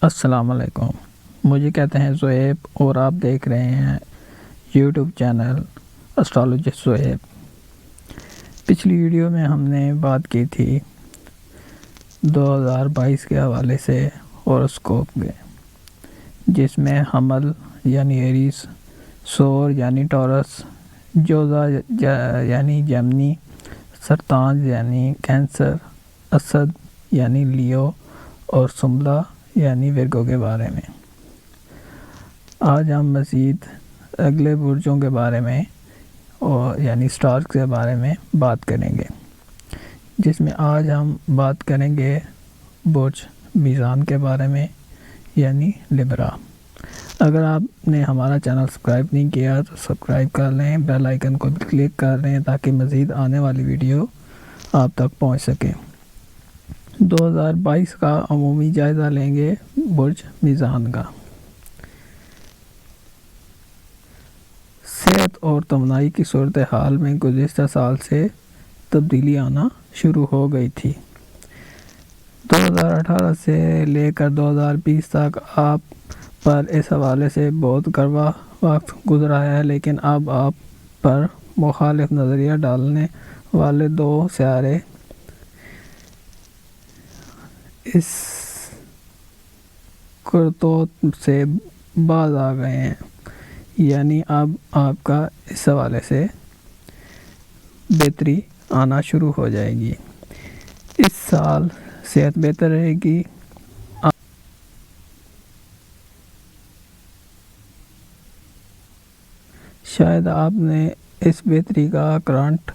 السلام علیکم، مجھے کہتے ہیں زہیب اور آپ دیکھ رہے ہیں یوٹیوب چینل اسٹرالوجسٹ زہیب۔ پچھلی ویڈیو میں ہم نے بات کی تھی 2022 کے حوالے سے ہوراسکوپ کے، جس میں حمل یعنی ایریس، سور یعنی ٹورس، جوزہ یعنی جیمنی، سرطان یعنی کینسر، اسد یعنی لیو اور سنبلہ یعنی ورگو کے بارے میں۔ آج ہم مزید اگلے برجوں کے بارے میں یعنی سٹارز کے بارے میں بات کریں گے، جس میں آج ہم بات کریں گے برج میزان کے بارے میں یعنی لبرا۔ اگر آپ نے ہمارا چینل سبسکرائب نہیں کیا تو سبسکرائب کر لیں، بیل آئیکن کو بھی کلک کر لیں تاکہ مزید آنے والی ویڈیو آپ تک پہنچ سکے۔ 2022 کا عمومی جائزہ لیں گے برج میزان کا۔ صحت اور توانائی کی صورتحال میں گزشتہ سال سے تبدیلی آنا شروع ہو گئی تھی۔ 2018 سے لے کر 2020 تک آپ پر اس حوالے سے بہت کڑوا وقت گزرا ہے، لیکن اب آپ پر مخالف نظریہ ڈالنے والے دو سیارے اس کرتوت سے باز آ گئے ہیں، یعنی اب آپ کا اس حوالے سے بہتری آنا شروع ہو جائے گی۔ اس سال صحت بہتر رہے گی۔ شاید آپ نے اس بہتری کا کرنٹ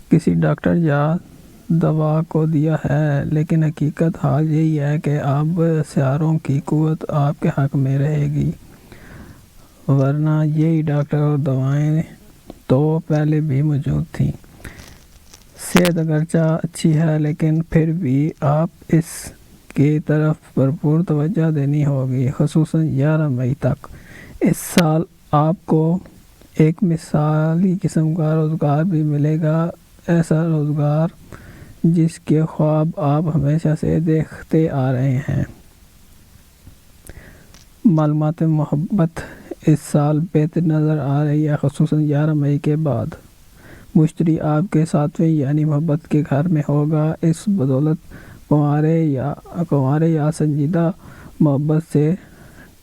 کسی ڈاکٹر یا دوا کو دیا ہے، لیکن حقیقت حال یہی ہے کہ اب سیاروں کی قوت آپ کے حق میں رہے گی، ورنہ یہی ڈاکٹر اور دوائیں تو پہلے بھی موجود تھیں۔ صحت اگرچہ اچھی ہے، لیکن پھر بھی آپ اس کی طرف بھرپور توجہ دینی ہوگی، خصوصاً 11 مئی تک۔ اس سال آپ کو ایک مثالی قسم کا روزگار بھی ملے گا، ایسا روزگار جس کے خواب آپ ہمیشہ سے دیکھتے آ رہے ہیں۔ معلومات محبت اس سال بہتر نظر آ رہی ہے، خصوصاً 11 مئی کے بعد۔ مشتری آپ کے 7ویں یعنی محبت کے گھر میں ہوگا، اس بدولت کنوارے یا سنجیدہ محبت سے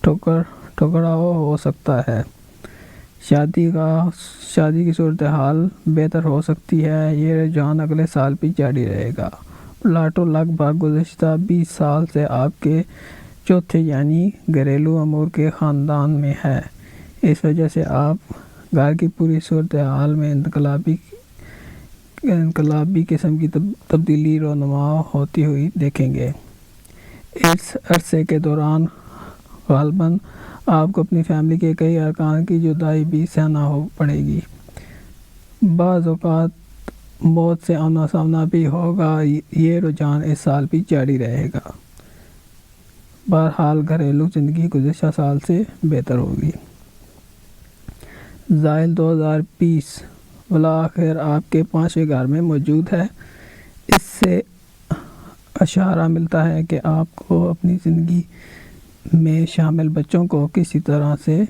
ٹکراؤ ہو سکتا ہے۔ شادی کی صورتحال بہتر ہو سکتی ہے، یہ رجحان اگلے سال بھی جاری رہے گا۔ پلاٹو لگ بھگ گزشتہ 20 سال سے آپ کے چوتھے یعنی گھریلو امور کے خاندان میں ہے، اس وجہ سے آپ گھر کی پوری صورتحال میں انقلابی قسم کی تبدیلی رونما ہوتی ہوئی دیکھیں گے۔ اس عرصے کے دوران غالباً آپ کو اپنی فیملی کے کئی ارکان کی جدائی بھی سہنا ہو پڑے گی۔ بعض اوقات موت سے آمنا سامنا بھی ہوگا، یہ رجحان اس سال بھی جاری رہے گا۔ بہرحال گھریلو زندگی گزشتہ سال سے بہتر ہوگی۔ زحل 2020 بالآخر آپ کے 5ویں گھر میں موجود ہے، اس سے اشارہ ملتا ہے کہ آپ کو اپنی زندگی میں شامل بچوں کو کسی طرح سے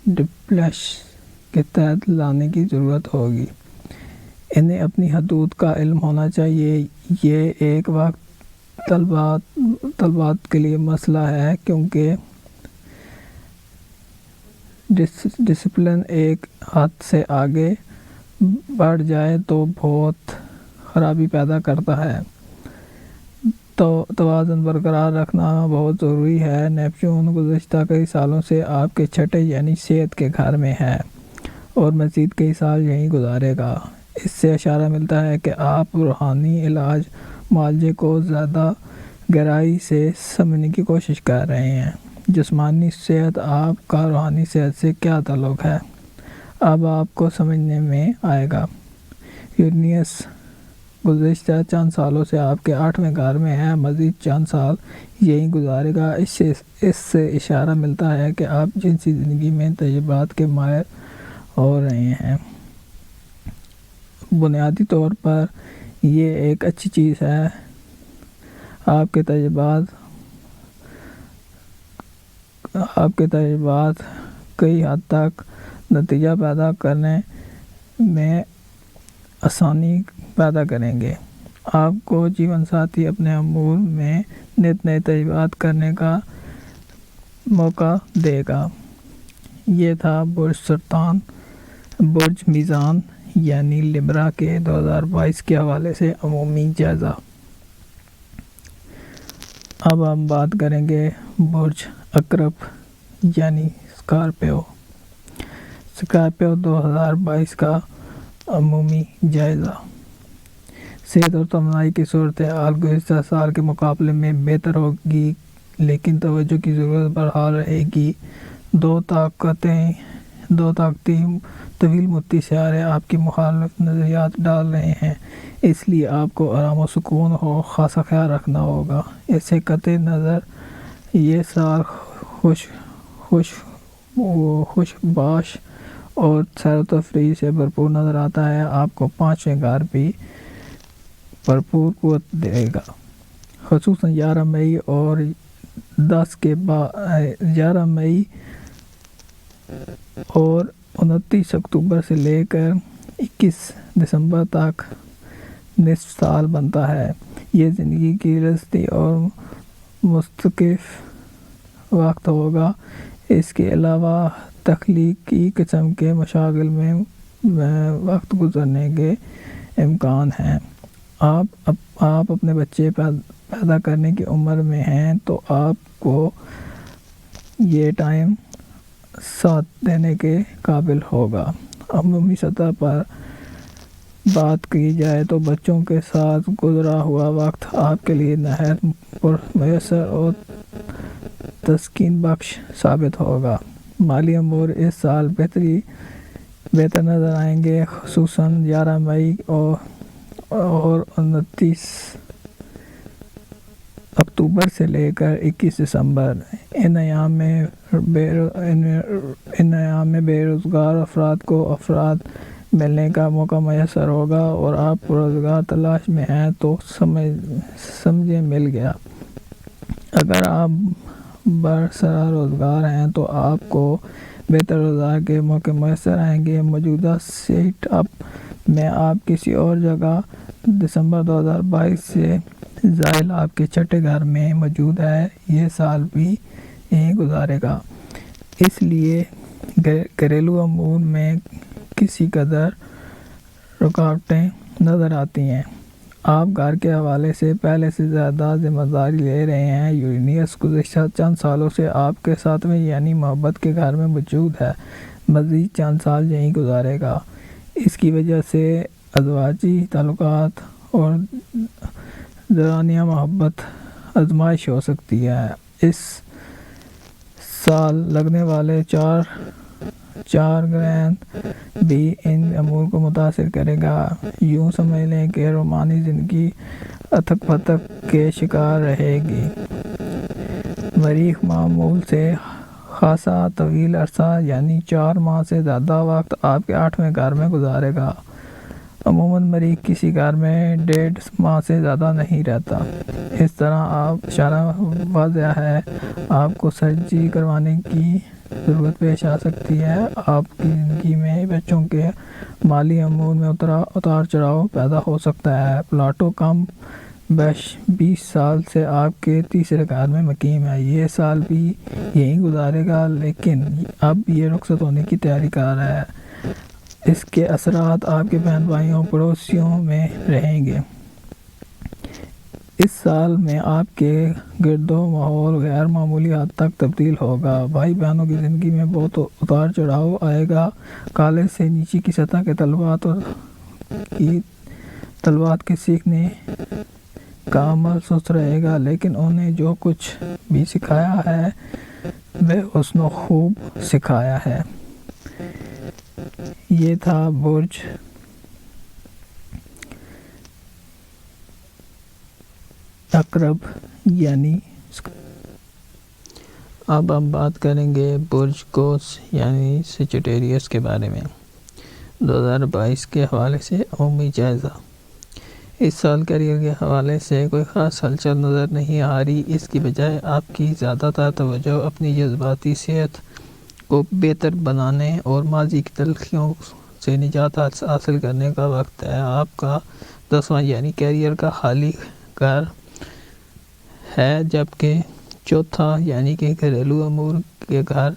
ڈسپلن کے تحت لانے کی ضرورت ہوگی۔ انہیں اپنی حدود کا علم ہونا چاہیے۔ یہ ایک وقت طلبات کے لیے مسئلہ ہے، کیونکہ ڈسپلن ایک حد سے آگے بڑھ جائے تو بہت خرابی پیدا کرتا ہے۔ تو توازن برقرار رکھنا بہت ضروری ہے۔ نیپچون گزشتہ کئی سالوں سے آپ کے 6 یعنی صحت کے گھر میں ہے اور مزید کئی سال یہیں گزارے گا۔ اس سے اشارہ ملتا ہے کہ آپ روحانی علاج معالجے کو زیادہ گہرائی سے سمجھنے کی کوشش کر رہے ہیں۔ جسمانی صحت آپ کا روحانی صحت سے کیا تعلق ہے، اب آپ کو سمجھنے میں آئے گا۔ یورینس گزشتہ چند سالوں سے آپ کے 8ویں گھر میں ہے، مزید چند سال یہیں گزارے گا۔ اس سے اشارہ ملتا ہے کہ آپ جنسی زندگی میں تجربات کے ماہر ہو رہے ہیں۔ بنیادی طور پر یہ ایک اچھی چیز ہے۔ آپ کے تجربات آپ کے تجربات کئی حد تک نتیجہ پیدا کرنے میں آسانی پیدا کریں گے۔ آپ کو جیون ساتھی اپنے امور میں نت نئے تجربات کرنے کا موقع دے گا۔ یہ تھا برج میزان یعنی لبرا کے 2022 کے حوالے سے عمومی جائزہ۔ اب ہم بات کریں گے برج عقرب یعنی اسکارپیو 2022 کا عمومی جائزہ۔ صحت اور توانائی کی صورتحال گزشتہ سال کے مقابلے میں بہتر ہوگی، لیکن توجہ کی ضرورت بحال رہے گی۔ دو طاقتی طویل مدتی سیارے آپ کی مخالف نظریات ڈال رہے ہیں، اس لیے آپ کو آرام و سکون اور خاصا خیال رکھنا ہوگا۔ اس سے قطع نظر یہ سال خوش باش اور سیر و تفریح سے بھرپور نظر آتا ہے۔ آپ کو 5ویں گھر بھی بھرپور قوت دے گا، خصوصاً 11 مئی اور 29 اکتوبر سے لے کر 21 دسمبر تک نصف سال بنتا ہے۔ یہ زندگی کی رستی اور مستکف وقت ہوگا۔ اس کے علاوہ تخلیقی قسم کے مشاغل میں وقت گزرنے کے امکان ہیں۔ آپ اپنے بچے پیدا کرنے کی عمر میں ہیں تو آپ کو یہ ٹائم ساتھ دینے کے قابل ہوگا۔ عمومی سطح پر بات کی جائے تو بچوں کے ساتھ گزرا ہوا وقت آپ کے لیے نہایت پرمیسر اور تسکین بخش ثابت ہوگا۔ مالی امور اس سال بہتر نظر آئیں گے، خصوصاً 11 مئی اور 29 اکتوبر سے لے کر 21 دسمبر۔ ان ایام میں بے روزگار افراد کو ملنے کا موقع میسر ہوگا، اور آپ روزگار تلاش میں ہیں تو سمجھے مل گیا۔ اگر آپ برسر روزگار ہیں تو آپ کو بہتر روزگار کے موقع میسر آئیں گے۔ موجودہ سیٹ اپ میں آپ کسی اور جگہ دسمبر 2022 سے زائل آپ کے چھٹے گھر میں موجود ہے، یہ سال بھی یہیں گزارے گا۔ اس لیے گھریلو امور میں کسی قدر رکاوٹیں نظر آتی ہیں۔ آپ گھر کے حوالے سے پہلے سے زیادہ ذمہ داری لے رہے ہیں۔ یورینس گزشتہ چند سالوں سے آپ کے 7ویں یعنی محبت کے گھر میں موجود ہے، مزید چند سال یہیں گزارے گا۔ اس کی وجہ سے ازدواجی تعلقات اور دورانیہ محبت آزمائش ہو سکتی ہے۔ اس سال لگنے والے چار گرہن بھی ان امور کو متاثر کرے گا۔ یوں سمجھ لیں کہ رومانی زندگی اتھک پتھک کے شکار رہے گی۔ مریخ معمول سے خاصا طویل عرصہ یعنی 4 ماہ سے زیادہ وقت آپ کے 8ویں گھر میں گزارے گا۔ عموماً مریخ کسی گھر میں 1.5 ماہ سے زیادہ نہیں رہتا۔ اس طرح آپ اشارہ واضح ہے، آپ کو سرجری کروانے کی ضرورت پیش آ سکتی ہے۔ آپ کی زندگی میں بچوں کے مالی امور میں اتار چڑھاؤ پیدا ہو سکتا ہے۔ پلاٹو کم بیش 20 سال سے آپ کے 3رے گھر میں مقیم ہے، یہ سال بھی یہیں گزارے گا، لیکن اب یہ رخصت ہونے کی تیاری کر رہا ہے۔ اس کے اثرات آپ کے بہن بھائیوں پڑوسیوں میں رہیں گے۔ اس سال میں آپ کے گرد و ماحول غیر معمولی حد تک تبدیل ہوگا۔ بھائی بہنوں کی زندگی میں بہت اتار چڑھاؤ آئے گا۔ کالج سے نیچے کی سطح کے طلبات کے سیکھنے کا عمل سست رہے گا، لیکن انہیں جو کچھ بھی سکھایا ہے وہ حسن و خوب سکھایا ہے۔ یہ تھا برج عقرب یعنی۔ اب ہم بات کریں گے برج قوس یعنی سیجیٹیریس کے بارے میں۔ 2022 کے حوالے سے عمومی جائزہ۔ اس سال کیریئر کے حوالے سے کوئی خاص ہلچل نظر نہیں آ رہی، اس کی بجائے آپ کی زیادہ تر توجہ اپنی جذباتی صحت کو بہتر بنانے اور ماضی کی تلخیوں سے نجات حاصل کرنے کا وقت ہے۔ آپ کا 10واں یعنی کیریئر کا خالی گھر ہے، جبکہ چوتھا یعنی کہ گھریلو امور کے گھر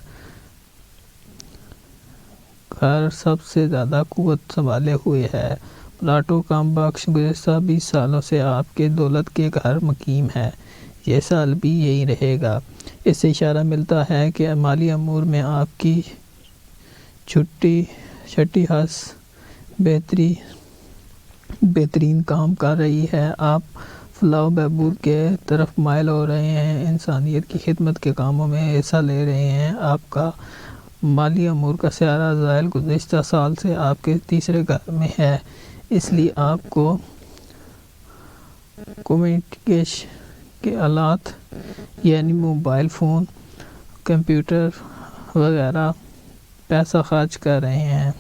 سب سے زیادہ قوت سنبھالے ہوئے ہے۔ پلاٹو کم بخش گزشتہ 20 سالوں سے آپ کے دولت کے گھر مقیم ہے، یہ سال بھی یہی رہے گا۔ اس سے اشارہ ملتا ہے کہ مالی امور میں آپ کی چھٹی حس بہترین کام کر رہی ہے۔ آپ فلاح و بہبود کے طرف مائل ہو رہے ہیں، انسانیت کی خدمت کے کاموں میں حصہ لے رہے ہیں۔ آپ کا مالی امور کا سیارہ زحل گزشتہ سال سے آپ کے تیسرے گھر میں ہے، اس لیے آپ کو کمیونیکیشن کے آلات یعنی موبائل فون، کمپیوٹر وغیرہ پیسہ خرچ کر رہے ہیں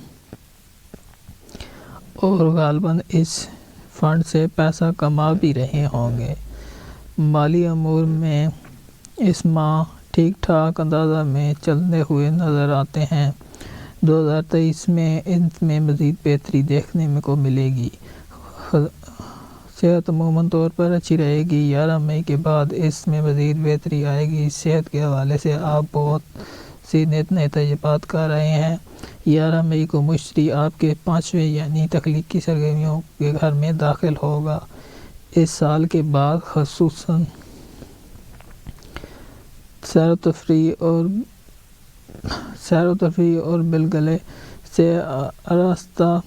اور غالباً اس فنڈ سے پیسہ کما بھی رہے ہوں گے۔ مالی امور میں اس ماہ ٹھیک ٹھاک انداز میں چلتے ہوئے نظر آتے ہیں۔ 2023 میں ان میں مزید بہتری دیکھنے کو ملے گی۔ صحت عموماً طور پر اچھی رہے گی۔ 11 مئی کے بعد اس میں مزید بہتری آئے گی۔ صحت کے حوالے سے آپ بہت سی نئے تجربات کر رہے ہیں۔ 11 مئی کو مشتری آپ کے 5ویں یعنی تخلیقی سرگرمیوں کے گھر میں داخل ہوگا۔ اس سال کے بعد خصوصاً سیر و تفریح اور بالگلے سے آراستہ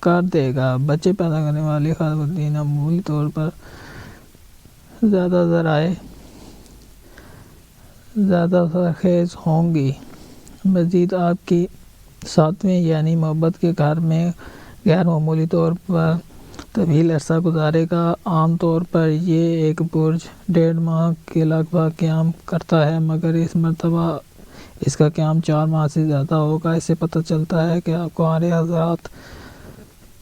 کر دے گا۔ بچے پیدا کرنے والی خواتین معمولی طور پر زیادہ زرخیز ہوں گی۔ مزید آپ کی 7ویں یعنی محبت کے گھر میں غیر معمولی طور پر طویل عرصہ گزارے گا۔ عام طور پر یہ ایک برج 1.5 ماہ کے لگ بھگ قیام کرتا ہے، مگر اس مرتبہ اس کا قیام 4 ماہ سے زیادہ ہوگا۔ اس سے پتہ چلتا ہے کہ آپ کو کنوارے حضرات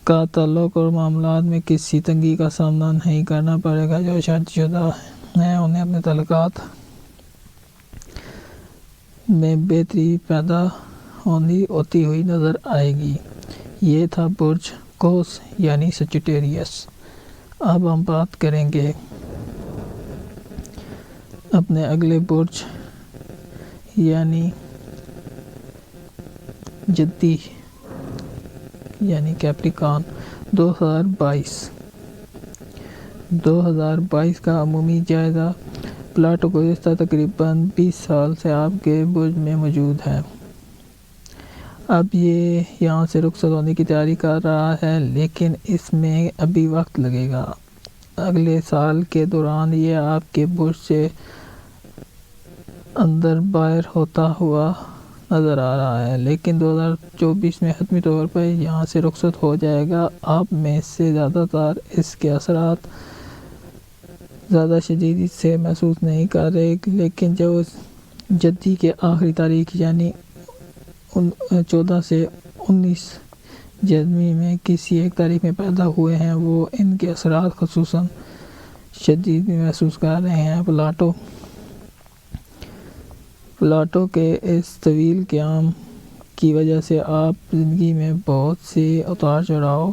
کا تعلق اور معاملات میں کسی تنگی کا سامنا نہیں کرنا پڑے گا۔ جو شادی شدہ ہیں انہیں اپنے تعلقات میں بہتری پیدا ہوتی ہوئی نظر آئے گی۔ یہ تھا برج قوس یعنی سجیٹیریس۔ اب ہم بات کریں گے اپنے اگلے برج یعنی جدی یعنی کیپریکان۔ 2022 کا عمومی جائزہ۔ پلاٹو گزشتہ تقریباً 20 سال سے آپ کے برج میں موجود ہے۔ اب یہ یہاں سے رخصت ہونے کی تیاری کر رہا ہے، لیکن اس میں ابھی وقت لگے گا۔ اگلے سال کے دوران یہ آپ کے برج سے اندر باہر ہوتا ہوا نظر آ رہا ہے، لیکن 2024 میں حتمی طور پر یہاں سے رخصت ہو جائے گا۔ آپ میں سے زیادہ تر اس کے اثرات زیادہ شدیدی سے محسوس نہیں کر رہے، لیکن جو جدی کے آخری تاریخ یعنی 14 سے 19 جنوری میں کسی ایک تاریخ میں پیدا ہوئے ہیں، وہ ان کے اثرات خصوصاً شدید محسوس کر رہے ہیں۔ پلاٹو کے اس طویل قیام کی وجہ سے آپ زندگی میں بہت سے اتار چڑھاؤ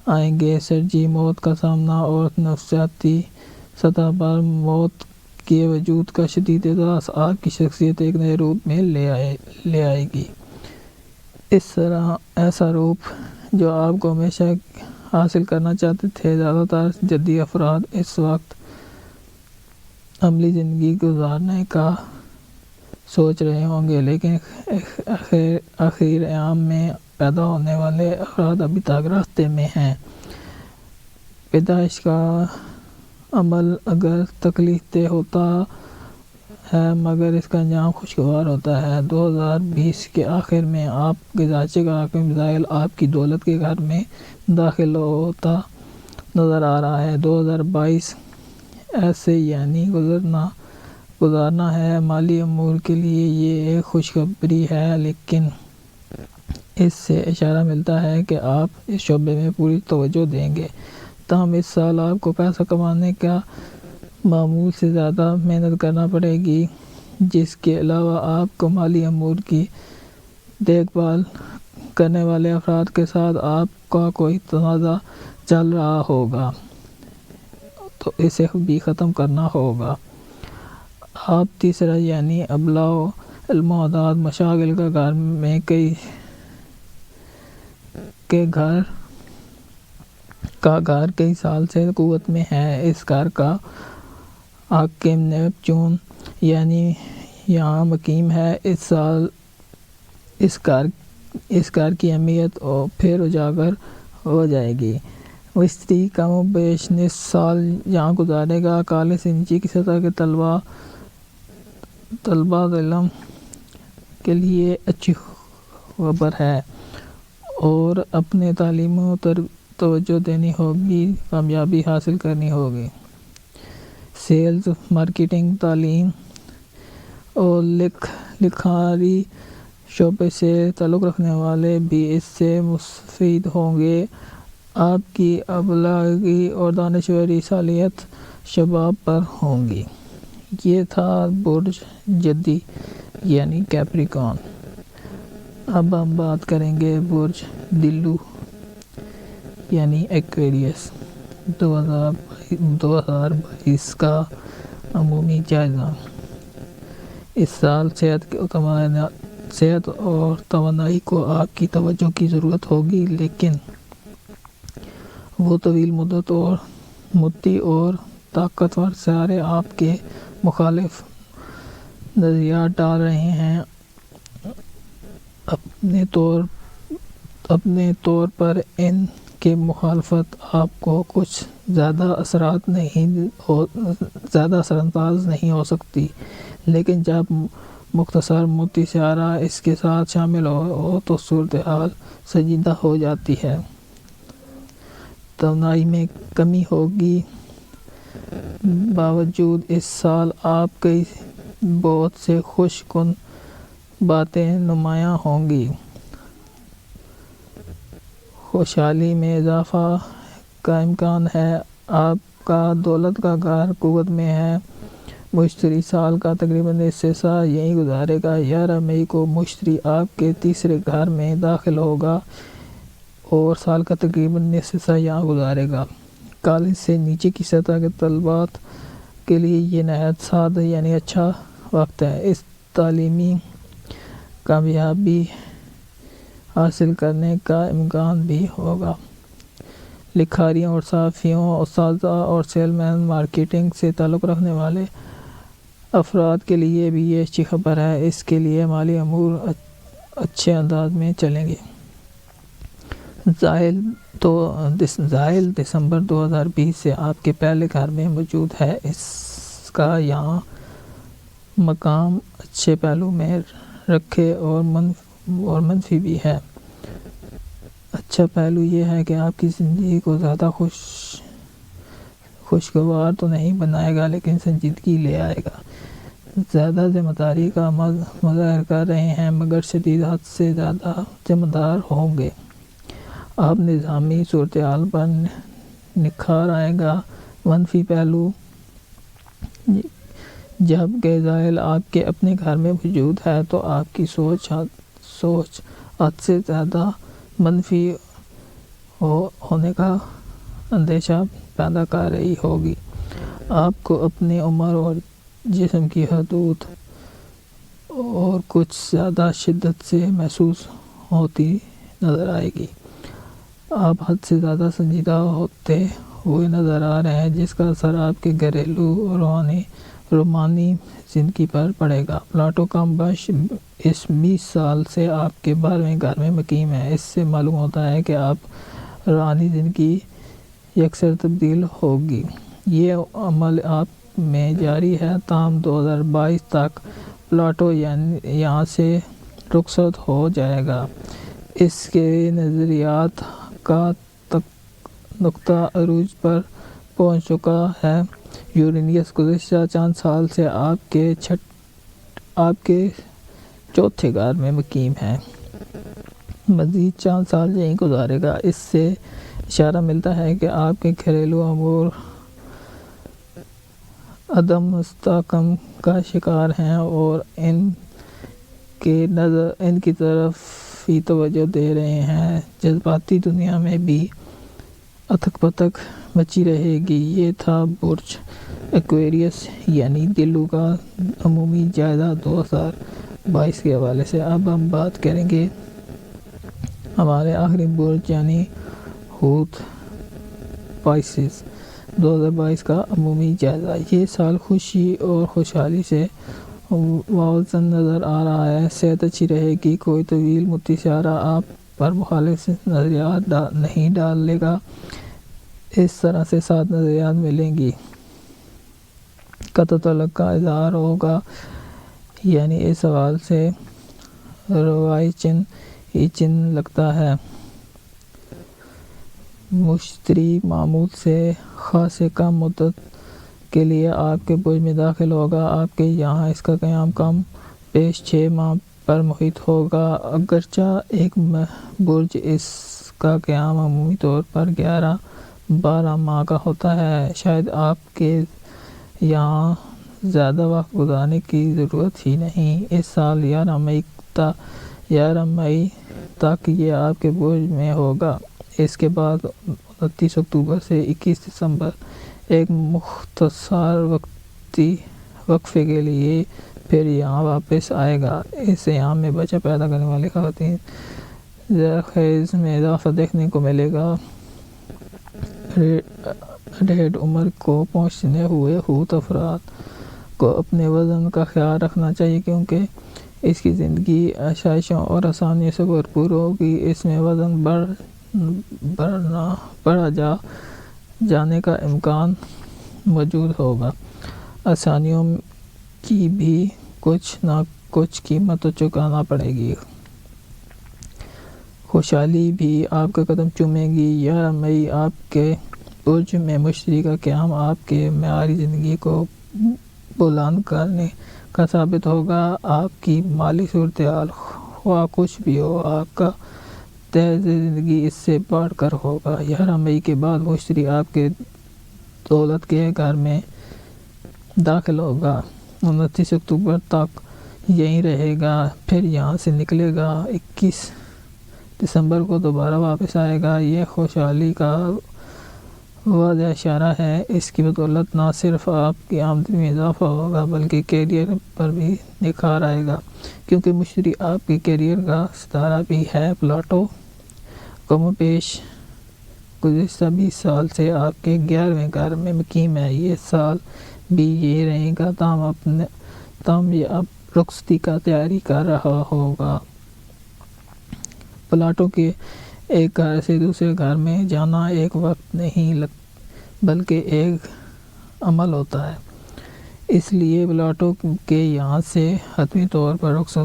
آئیں گے۔ سرجی موت کا سامنا اور نفسیاتی سطح پر موت کے وجود کا شدید احساس آپ کی شخصیت ایک نئے روپ میں لے آئے گی۔ ایسا روپ جو آپ کو ہمیشہ حاصل کرنا چاہتے تھے۔ زیادہ تر جدی افراد اس وقت عملی زندگی گزارنے کا سوچ رہے ہوں گے، لیکن آخر ایام میں پیدا ہونے والے افراد ابھی تک راستے میں ہیں۔ پیدائش کا عمل اگر تکلیف دہ ہوتا ہے مگر اس کا انجام خوشگوار ہوتا ہے۔ 2020 کے آخر میں آپ کے ذاتی کا میزائل آپ کی دولت کے گھر میں داخل ہوتا نظر آ رہا ہے۔ 2022 ایسے یعنی گزارنا ہے۔ مالی امور کے لیے یہ ایک خوشخبری ہے، لیکن اس سے اشارہ ملتا ہے کہ آپ اس شعبے میں پوری توجہ دیں گے تاہم اس سال آپ کو پیسہ کمانے کا معمول سے زیادہ محنت کرنا پڑے گی، جس کے علاوہ آپ کو مالی امور کی دیکھ بھال کرنے والے افراد کے ساتھ آپ کا کوئی تنازع چل رہا ہوگا تو اسے بھی ختم کرنا ہوگا۔ آپ تیسرا یعنی ابلاغ المعدات مشاغل کا گھر میں گھر کئی سال سے قوت میں ہے۔ اس گھر کا حاکم نیپچون یعنی یہاں مقیم ہے۔ اس سال اس گھر کی اہمیت پھر اجاگر ہو جائے گی۔ مشتری کم و بیش نصف سال یہاں گزارے گا۔ کالج سے نیچے کی سطح کے طلباء علم کے لیے اچھی خبر ہے اور اپنے تعلیم پر توجہ دینی ہوگی، کامیابی حاصل کرنی ہوگی۔ سیلز، مارکیٹنگ، تعلیم اور لکھاری شعبے سے تعلق رکھنے والے بھی اس سے مستفید ہوں گے۔ آپ کی ابلاغی اور دانشوری صلاحیت شباب پر ہوگی۔ یہ تھا برج جدی یعنی کیپریکارن۔ اب ہم بات کریں گے برج دلو یعنی ایکویریس۔ 2022 کا عمومی جائزہ۔ اس سال صحت اور توانائی کو آپ کی توجہ کی ضرورت ہوگی، لیکن وہ طویل مدتی اور طاقتور سیارے آپ کے مخالف نظریات ڈال رہے ہیں۔ اپنے طور پر ان کی مخالفت آپ کو کچھ زیادہ اثر انداز نہیں ہو سکتی، لیکن جب مختصر موتی سیارہ اس کے ساتھ شامل ہو تو صورتحال سنجیدہ ہو جاتی ہے۔ توانائی میں کمی ہوگی۔ باوجود اس سال آپ کی بہت سے خوش کن باتیں نمایاں ہوں گی۔ خوشحالی میں اضافہ کا امکان ہے۔ آپ کا دولت کا گھر قوت میں ہے۔ مشتری سال کا تقریباً نصف حصہ یہیں گزارے گا۔ 11 مئی کو مشتری آپ کے تیسرے گھر میں داخل ہوگا اور سال کا تقریباً نصف حصہ یہاں گزارے گا۔ کالج سے نیچے کی سطح کے طلباء کے لیے یہ نہایت سعد یعنی اچھا وقت ہے۔ اس تعلیمی کامیابی حاصل کرنے کا امکان بھی ہوگا۔ لکھاریوں اور صحافیوں، اساتذہ اور سیل مین، مارکیٹنگ سے تعلق رکھنے والے افراد کے لیے بھی یہ اچھی خبر ہے۔ اس کے لیے مالی امور اچھے انداز میں چلیں گے۔ زحیل دسمبر 2020 سے آپ کے پہلے گھر میں موجود ہے۔ اس کا یہاں مقام اچھے پہلو میں رکھے اور منفی بھی ہے۔ اچھا پہلو یہ ہے کہ آپ کی زندگی کو زیادہ خوشگوار تو نہیں بنائے گا، لیکن سنجیدگی لے آئے گا۔ زیادہ ذمہ داری کا مظاہرہ کر رہے ہیں، مگر شدید حد سے زیادہ ذمہ دار ہوں گے۔ آپ نظامی صورتحال پر نکھار آئے گا۔ منفی پہلو، جب کہ زحیل آپ کے اپنے گھر میں موجود ہے تو آپ کی سوچ حد سے زیادہ منفی ہونے کا اندیشہ پیدا کر رہی ہوگی۔ آپ کو اپنی عمر اور جسم کی حدود اور کچھ زیادہ شدت سے محسوس ہوتی نظر آئے گی۔ آپ حد سے زیادہ سنجیدہ ہوتے ہوئے نظر آ رہے ہیں، جس کا اثر آپ کے گھریلو اور روحانی زندگی پر پڑے گا۔ پلاٹو کا بش اس 20 سال سے آپ کے 12ویں گھر میں مقیم ہے۔ اس سے معلوم ہوتا ہے کہ آپ روحانی زندگی یکسر تبدیل ہوگی۔ یہ عمل آپ میں جاری ہے، تاہم 2022 تک پلاٹو یہاں سے رخصت ہو جائے گا۔ اس کے نظریات کا نقطہ عروج پر پہنچ چکا ہے۔ یورینس گزشتہ چند سال سے آپ کے چوتھے گھر میں مقیم ہے۔ مزید چند سال یہیں گزارے گا۔ اس سے اشارہ ملتا ہے کہ آپ کے گھریلو امور عدم استحکام کا شکار ہیں اور ان کی طرف ہی توجہ دے رہے ہیں۔ جذباتی دنیا میں بھی اتھک پتھک مچی رہے گی۔ یہ تھا برج ایکویریس یعنی دلو کا عمومی جائزہ 2022 کے حوالے سے۔ اب ہم بات کریں گے ہمارے آخری برج یعنی حوت پائسس 2022 کا عمومی جائزہ۔ یہ سال خوشی اور خوشحالی سے واوزن نظر آ رہا ہے۔ صحت اچھی رہے گی۔ کوئی طویل مدتی سیارہ آپ پر مخالف نظریات نہیں ڈالے گا۔ اس طرح سے 7 نظریات ملیں گی۔ قطع تعلق کا اظہار ہوگا یعنی اس سوال سے روائی چن ہی چن لگتا ہے۔ مشتری معمول سے خاصے کم مدت کے لیے آپ کے برج میں داخل ہوگا۔ آپ کے یہاں اس کا قیام کم بیش 6 ماہ پر محیط ہوگا۔ اگرچہ ایک برج اس کا قیام عمومی طور پر 11-12 ماہ کا ہوتا ہے، شاید آپ کے یہاں زیادہ وقت گزارنے کی ضرورت ہی نہیں۔ اس سال 11 مئی تک یہ آپ کے برج میں ہوگا۔ اس کے بعد 29 اکتوبر سے 21 دسمبر ایک مختصر وقفے کے لیے پھر یہاں واپس آئے گا۔ اس ایام میں بچہ پیدا کرنے والی خواتین زرخیز میں اضافہ دیکھنے کو ملے گا۔ ریڈ عمر کو پہنچتے ہوئے حوت افراد کو اپنے وزن کا خیال رکھنا چاہیے کیونکہ اس کی زندگی آسائشوں اور آسانیوں سے بھرپور ہوگی۔ اس میں وزن بڑھا جانے کا امکان موجود ہوگا۔ آسانیوں کی بھی کچھ نہ کچھ قیمت تو چکانا پڑے گی۔ خوشحالی بھی آپ کا قدم چومے گی۔ 11 مئی آپ کے برج میں مشتری کا قیام آپ کے معیاری زندگی کو بلند کرنے کا ثابت ہوگا۔ آپ کی مالی صورتحال خواہ کچھ بھی ہو، آپ کا طرز زندگی اس سے بڑھ کر ہوگا۔ 11 مئی کے بعد مشتری آپ کے دولت کے گھر میں داخل ہوگا۔ 29 اکتوبر تک یہیں رہے گا، پھر یہاں سے نکلے گا۔ 21 دسمبر کو دوبارہ واپس آئے گا۔ یہ خوشحالی کا واضح اشارہ ہے۔ اس کی بدولت نہ صرف آپ کی آمدنی میں اضافہ ہوگا بلکہ کیریئر پر بھی نکھار آئے گا کیونکہ مشتری آپ کے کیریئر کا ستارہ بھی ہے۔ پلاٹو کم و بیش گزشتہ 20 سال سے آپ کے 11ویں گھر میں مقیم ہے۔ یہ سال بھی یہی رہے گا تاہم یہ اب رخصتی کا تیاری کر رہا ہوگا۔ پلاٹو کے ایک گھر سے دوسرے گھر میں جانا ایک وقت نہیں بلکہ ایک عمل ہوتا ہے۔ اس لیے پلاٹو کے یہاں سے حتمی طور پر رخصت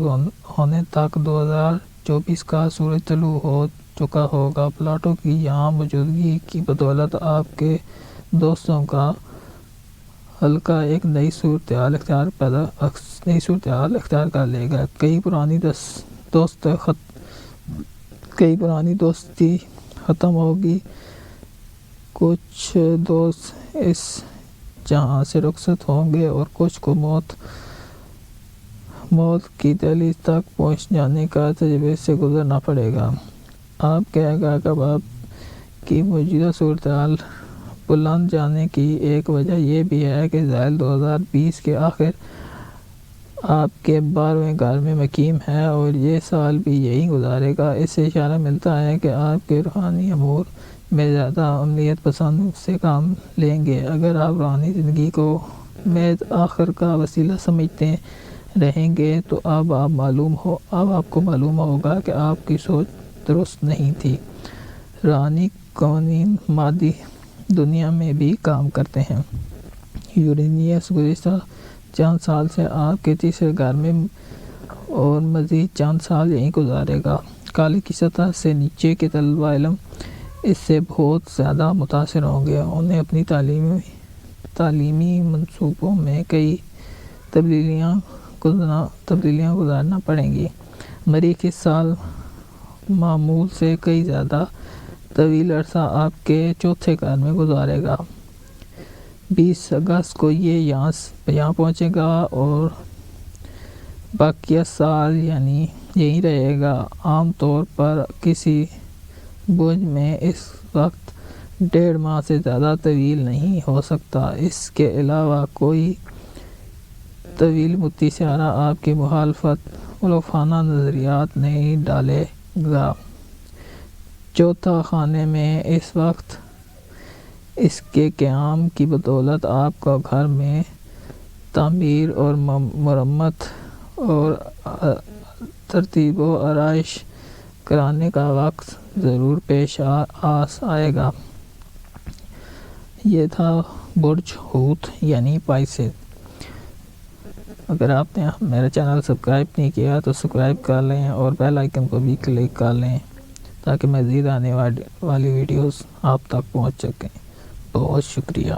ہونے تک 2024 کا سورج طلوع ہو چکا ہوگا۔ پلاٹو کی یہاں موجودگی کی بدولت آپ کے دوستوں کا حلقہ ایک نئی صورتحال اختیار کر لے گا۔ کئی پرانی دوستی ختم ہوگی۔ کچھ دوست اس جہاں سے رخصت ہوں گے اور کچھ کو موت کی دہلیز تک پہنچ جانے کا تجربے سے گزرنا پڑے گا۔ آپ کے احباب کی موجودہ صورتحال بلند جانے کی ایک وجہ یہ بھی ہے کہ ذیل 2020 کے آخر آپ کے 12ویں گھر میں مقیم ہے اور یہ سال بھی یہی گزارے گا۔ اس سے اشارہ ملتا ہے کہ آپ کے روحانی امور میں زیادہ عملیات پسند سے کام لیں گے۔ اگر آپ روحانی زندگی کو محض آخر کا وسیلہ سمجھتے رہیں گے تو اب آپ کو معلوم ہوگا کہ آپ کی سوچ درست نہیں تھی۔ روحانی قوانین مادی دنیا میں بھی کام کرتے ہیں۔ یورینس گزشتہ چند سال سے آپ کے تیسرے گھر میں اور مزید چند سال یہیں گزارے گا۔ کالے کی سطح سے نیچے کے طلبہ علم اس سے بہت زیادہ متاثر ہوں گے۔ انہیں اپنی تعلیمی منصوبوں میں کئی تبدیلیاں گزارنا پڑیں گی۔ مریخ اس سال معمول سے کئی زیادہ طویل عرصہ آپ کے چوتھے گھر میں گزارے گا۔ 20 اگست کو یہ یہاں پہنچے گا اور باقیہ سال یعنی یہیں رہے گا۔ عام طور پر کسی برج میں اس وقت 1.5 ماہ سے زیادہ طویل نہیں ہو سکتا۔ اس کے علاوہ کوئی طویل مدتی سیارہ آپ کی مخالفت مؤلفانہ نظریات نہیں ڈالے گا۔ چوتھا خانے میں اس وقت اس کے قیام کی بدولت آپ کا گھر میں تعمیر اور مرمت اور ترتیب و آرائش کرانے کا وقت ضرور پیش آئے گا۔ یہ تھا برج حوت یعنی پائسز۔ اگر آپ نے میرا چینل سبسکرائب نہیں کیا تو سبسکرائب کر لیں اور بیل آئیکن کو بھی کلک کر لیں تاکہ مزید آنے والی ویڈیوز آپ تک پہنچ سکیں۔ بہت شکریہ۔